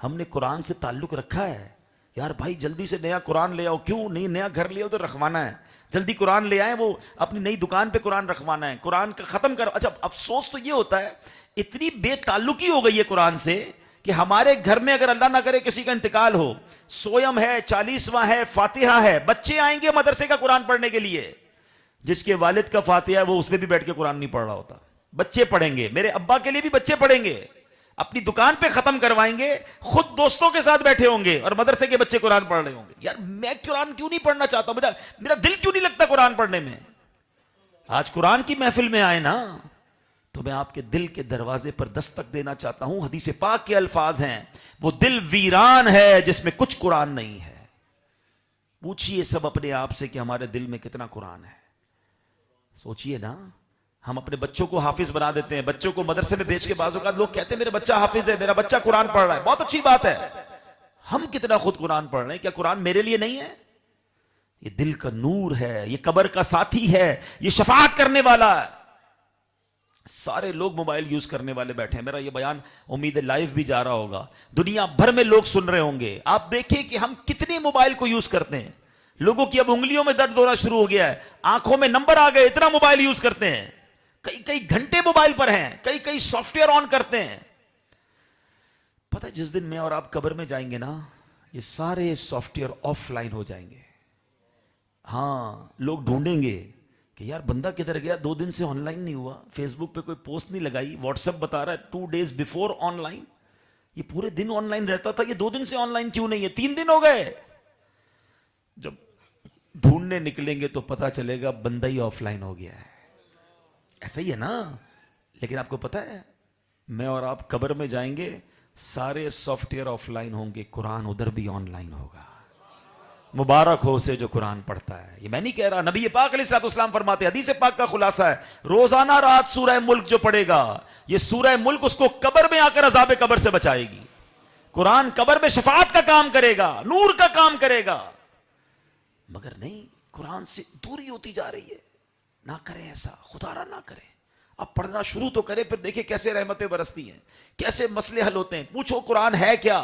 ہم نے قرآن سے تعلق رکھا ہے. یار بھائی جلدی سے نیا قرآن لے آؤ. کیوں نہیں؟ نیا گھر لے آؤ تو رکھوانا ہے. جلدی قرآن لے آئیں, وہ اپنی نئی دکان پہ قرآن رکھوانا ہے, قرآن کا ختم کر. اچھا افسوس تو یہ ہوتا ہے اتنی بے تعلقی ہو گئی ہے قرآن سے کہ ہمارے گھر میں اگر اللہ نہ کرے کسی کا انتقال ہو, سویم ہے, 40واں ہے, فاتحہ ہے, بچے آئیں گے مدرسے کا قرآن پڑھنے کے لیے. جس کے والد کا فاتحہ ہے وہ اس میں بھی بیٹھ کے قرآن نہیں پڑھ رہا ہوتا. بچے پڑھیں گے, میرے ابا کے لیے بھی بچے پڑھیں گے, اپنی دکان پہ ختم کروائیں گے, خود دوستوں کے ساتھ بیٹھے ہوں گے اور مدرسے کے بچے قرآن پڑھ رہے ہوں گے. یار میں قرآن کیوں نہیں پڑھنا چاہتا, میرا دل کیوں نہیں لگتا قرآن پڑھنے میں. آج قرآن کی محفل میں آئے نا تو میں آپ کے دل کے دروازے پر دستک دینا چاہتا ہوں. حدیث پاک کے الفاظ ہیں, وہ دل ویران ہے جس میں کچھ قرآن نہیں ہے. پوچھئے سب اپنے آپ سے کہ ہمارے دل میں کتنا قرآن ہے. سوچئے نا, ہم اپنے بچوں کو حافظ بنا دیتے ہیں, بچوں کو مدرسے میں بھیج کے بعض اوقات لوگ کہتے ہیں میرے بچہ حافظ ہے, میرا بچہ قرآن پڑھ رہا ہے. بہت اچھی بات ہے. ہم کتنا خود قرآن پڑھ رہے ہیں؟ کیا قرآن میرے لیے نہیں ہے؟ یہ دل کا نور ہے, یہ قبر کا ساتھی ہے, یہ شفاعت کرنے والا ہے. سارے لوگ موبائل یوز کرنے والے بیٹھے ہیں. میرا یہ بیان امید ہے لائیو بھی جا رہا ہوگا, دنیا بھر میں لوگ سن رہے ہوں گے. آپ دیکھیں کہ ہم کتنے موبائل کو یوز کرتے ہیں. لوگوں کی اب انگلیوں میں درد ہونا شروع ہو گیا ہے, آنکھوں میں نمبر آ گئے, اتنا موبائل یوز کرتے ہیں. کئی گھنٹے موبائل پر ہیں, کئی سافٹ ویئر آن کرتے ہیں. پتہ جس دن میں اور آپ قبر میں جائیں گے نا, یہ سارے سافٹ ویئر آف لائن ہو جائیں گے. ہاں, لوگ ڈھونڈیں گے کہ یار بندہ کدھر گیا, 2 دن سے آن لائن نہیں ہوا, فیس بک پہ کوئی پوسٹ نہیں لگائی, واٹس ایپ بتا رہا ہے 2 days before آن لائن. یہ پورے دن آن لائن رہتا تھا, یہ 2 دن سے آن لائن کیوں نہیں ہے, 3 دن ہو گئے. جب ڈھونڈنے نکلیں گے تو پتا چلے گا بندہ ہی آف لائن ہو گیا ہے. ایسا ہی ہے نا. لیکن آپ کو پتا ہے میں اور آپ قبر میں جائیں گے, سارے سافٹ ویئر آف لائن ہوں گے, قرآن ادھر بھی آن لائن ہوگا. مبارک ہو اسے جو قرآن پڑھتا ہے. یہ میں نہیں کہہ رہا, نبی پاک علیہ الصلوۃ والسلام فرماتے ہیں, حدیث پاک کا خلاصہ ہے, روزانہ رات سورہ ملک جو پڑھے گا, یہ سورہ ملک اس کو قبر میں آ کر عذاب قبر سے بچائے گی. قرآن قبر میں شفاعت کا کام کرے گا, نور کا کام کرے گا. مگر نہیں, قرآن سے دوری ہوتی جا رہی ہے. نہ کریں ایسا, خدا را نہ کریں. اب پڑھنا شروع تو کرے, پھر دیکھیں کیسے رحمتیں برستی ہیں, کیسے مسئلے حل ہوتے ہیں. پوچھو قرآن ہے کیا,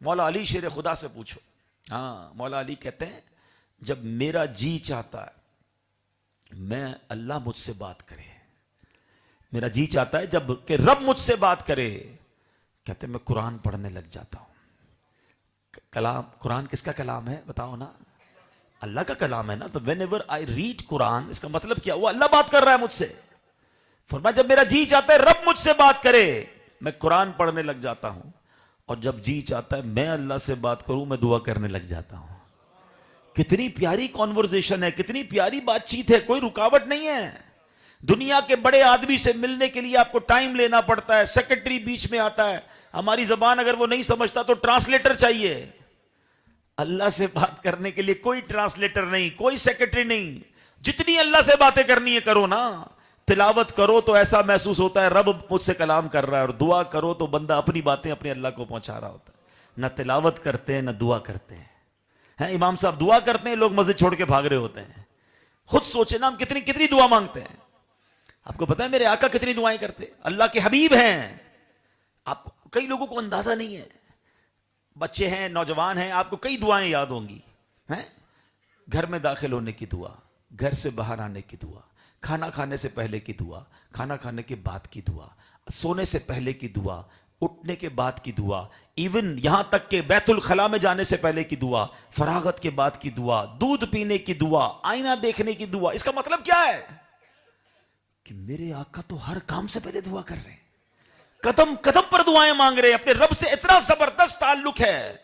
مولا علی شیر خدا سے پوچھو. ہاں, مولا علی کہتے ہیں جب میرا جی چاہتا ہے میں اللہ مجھ سے بات کرے, میرا جی چاہتا ہے جب کہ رب مجھ سے بات کرے, کہتے ہیں میں قرآن پڑھنے لگ جاتا ہوں. کلام, قرآن کس کا کلام ہے بتاؤ نا, اللہ کا کلام ہے نا. تو وین ایور آئی ریڈ قرآن, اس کا مطلب کیا, وہ اللہ بات کر رہا ہے مجھ سے. فرمایا جب میرا جی چاہتا ہے رب مجھ سے بات کرے, میں قرآن پڑھنے لگ جاتا ہوں. اور جب جی چاہتا ہے میں اللہ سے بات کروں, میں دعا کرنے لگ جاتا ہوں. کتنی پیاری کانورزیشن ہے, کتنی پیاری بات چیت ہے, کوئی رکاوٹ نہیں ہے. دنیا کے بڑے آدمی سے ملنے کے لیے آپ کو ٹائم لینا پڑتا ہے, سیکرٹری بیچ میں آتا ہے, ہماری زبان اگر وہ نہیں سمجھتا تو ٹرانسلیٹر چاہیے. اللہ سے بات کرنے کے لیے کوئی ٹرانسلیٹر نہیں, کوئی سیکرٹری نہیں. جتنی اللہ سے باتیں کرنی ہے کرو نا. تلاوت کرو تو ایسا محسوس ہوتا ہے رب مجھ سے کلام کر رہا ہے, اور دعا کرو تو بندہ اپنی باتیں اپنے اللہ کو پہنچا رہا ہوتا ہے. نہ تلاوت کرتے ہیں نہ دعا کرتے ہیں. امام صاحب دعا کرتے ہیں, لوگ مسجد چھوڑ کے بھاگ رہے ہوتے ہیں. خود سوچے نا ہم کتنی دعا مانگتے ہیں. آپ کو پتا ہے میرے آقا کتنی دعائیں کرتے, اللہ کے حبیب ہیں. آپ کئی لوگوں کو اندازہ نہیں ہے, بچے ہیں, نوجوان ہیں, آپ کو کئی دعائیں یاد ہوں گی. گھر میں داخل ہونے کی دعا, گھر سے باہر آنے کی دعا, کھانا کھانے سے پہلے کی دعا, کھانا کھانے کے بعد کی دعا, سونے سے پہلے کی دعا, اٹھنے کے بعد کی دعا, ایون یہاں تک کہ بیت الخلاء میں جانے سے پہلے کی دعا, فراغت کے بعد کی دعا, دودھ پینے کی دعا, آئینہ دیکھنے کی دعا. اس کا مطلب کیا ہے کہ میرے آقا تو ہر کام سے پہلے دعا کر رہے ہیں, قدم قدم پر دعائیں مانگ رہے ہیں. اپنے رب سے اتنا زبردست تعلق ہے.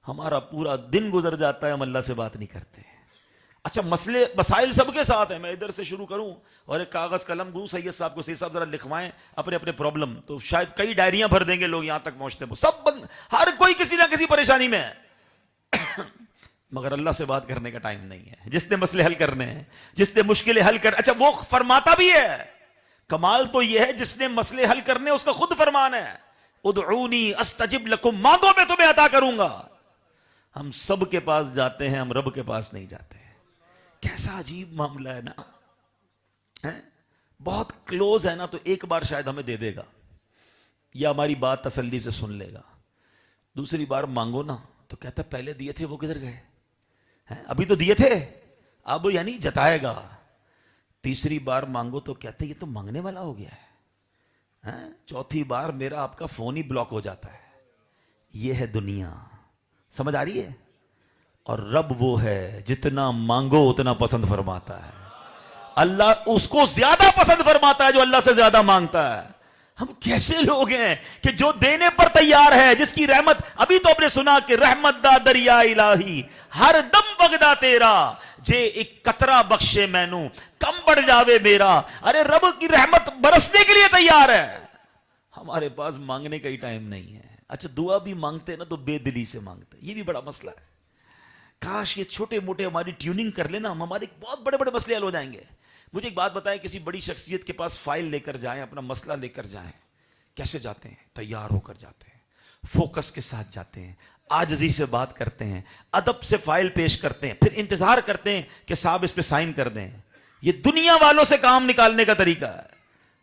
ہمارا پورا دن گزر جاتا ہے ہم اللہ سے بات نہیں کرتے. اچھا مسئلے مسائل سب کے ساتھ ہیں. میں ادھر سے شروع کروں اور ایک کاغذ قلم دوں سید صاحب کو, سید صاحب ذرا لکھوائیں اپنے اپنے پرابلم, تو شاید کئی ڈائریاں بھر دیں گے لوگ یہاں تک پہنچتے ہیں. سب ہر کوئی کسی نہ کسی پریشانی میں ہے. مگر اللہ سے بات کرنے کا ٹائم نہیں ہے. جس نے مسئلے حل کرنے ہیں, جس نے مشکلیں حل کر, اچھا وہ فرماتا بھی ہے, کمال تو یہ ہے جس نے مسئلے حل کرنے اس کا خود فرمان ہے, ادعونی استجب لکم, مانگو میں تمہیں عطا کروں گا. ہم سب کے پاس جاتے ہیں, ہم رب کے پاس نہیں جاتے. کیسا عجیب معاملہ ہے نا. بہت کلوز ہے نا تو ایک بار شاید ہمیں دے دے گا, یا ہماری بات تسلی سے سن لے گا. دوسری بار مانگو نا تو کہتا پہلے دیے تھے وہ کدھر گئے ہیں؟ ابھی تو دیے تھے، اب یعنی جتائے گا۔ تیسری بار مانگو تو کہتے یہ تو مانگنے والا ہو گیا ہے۔ چوتھی بار میرا آپ کا فون ہی بلاک ہو جاتا ہے۔ یہ ہے دنیا، سمجھ آ رہی ہے؟ اور رب وہ ہے جتنا مانگو اتنا پسند فرماتا ہے۔ اللہ اس کو زیادہ پسند فرماتا ہے جو اللہ سے زیادہ مانگتا ہے۔ ہم کیسے لوگ ہیں کہ جو دینے پر تیار ہے، جس کی رحمت، ابھی تو آپ نے سنا کہ رحمت دا دریا الہی ہر دم بغدا تیرا، جے ایک قطرہ بخشے مینو کم بڑھ جاوے میرا۔ ارے رب کی رحمت برسنے کے لیے تیار ہے، ہمارے پاس مانگنے کا ہی ٹائم نہیں ہے۔ اچھا دعا بھی مانگتے ہیں نا تو بے دلی سے مانگتے ہیں، یہ بھی بڑا مسئلہ ہے۔ کاش یہ چھوٹے موٹے ہماری ٹیوننگ کر لینا، ہمارے بہت بڑے بڑے مسئلے حل ہو جائیں گے۔ مجھے ایک بات بتائیں، کسی بڑی شخصیت کے پاس فائل لے کر جائیں، اپنا مسئلہ لے کر جائیں، کیسے جاتے ہیں؟ تیار ہو کر جاتے ہیں، فوکس کے ساتھ جاتے ہیں، عاجزی سے بات کرتے ہیں، ادب سے فائل پیش کرتے ہیں، پھر انتظار کرتے ہیں کہ صاحب اس پہ سائن کر دیں۔ یہ دنیا والوں سے کام نکالنے کا طریقہ ہے۔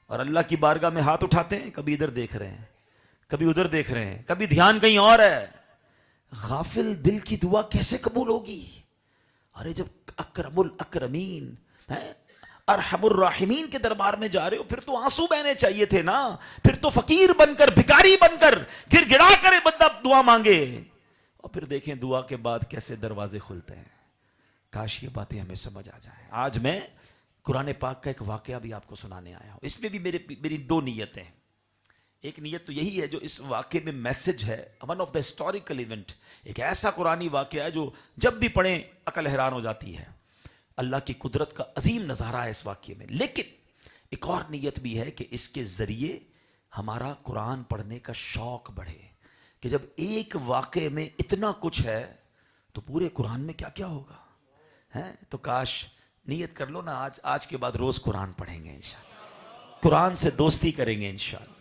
اور اللہ کی بارگاہ میں ہاتھ اٹھاتے ہیں، کبھی ادھر دیکھ رہے ہیں، کبھی ادھر دیکھ رہے ہیں، کبھی دھیان کہیں اور ہے۔ غافل دل کی دعا کیسے قبول ہوگی؟ ارے جب اکرم الاکرمین ارحم الراحمین کے دربار میں جا رہے ہو، پھر تو آنسو بہنے چاہیے تھے نا، پھر تو فقیر بن کر، بھکاری بن کر گر گڑا کرے بندہ دعا مانگے، اور پھر دیکھیں دعا کے بعد کیسے دروازے کھلتے ہیں۔ کاش یہ باتیں ہمیں سمجھ آ جائیں۔ آج میں قرآن پاک کا ایک واقعہ بھی آپ کو سنانے آیا ہوں۔ اس میں بھی میری دو نیتیں ہیں۔ ایک نیت تو یہی ہے جو اس واقعے میں میسج ہے، one of the historical event, ایک ایسا قرآنی واقعہ ہے جو جب بھی پڑھیں عقل حیران ہو جاتی ہے۔ اللہ کی قدرت کا عظیم نظارہ ہے اس واقعے میں۔ لیکن ایک اور نیت بھی ہے کہ اس کے ذریعے ہمارا قرآن پڑھنے کا شوق بڑھے، کہ جب ایک واقعے میں اتنا کچھ ہے تو پورے قرآن میں کیا کیا ہوگا۔ تو کاش نیت کر لو نا، آج کے بعد روز قرآن پڑھیں گے انشاءاللہ، قرآن سے دوستی کریں گے انشاءاللہ۔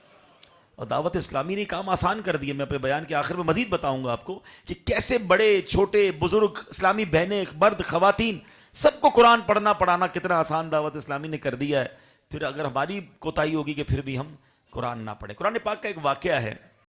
اور دعوت اسلامی نے کام آسان کر دیا۔ میں اپنے بیان کے آخر میں مزید بتاؤں گا آپ کو کہ کیسے بڑے چھوٹے بزرگ اسلامی بہنیں، مرد، خواتین، سب کو قرآن پڑھنا پڑھانا کتنا آسان دعوت اسلامی نے کر دیا ہے۔ پھر اگر ہماری کوتاہی ہوگی کہ پھر بھی ہم قرآن نہ پڑھیں۔ قرآن پاک کا ایک واقعہ ہے،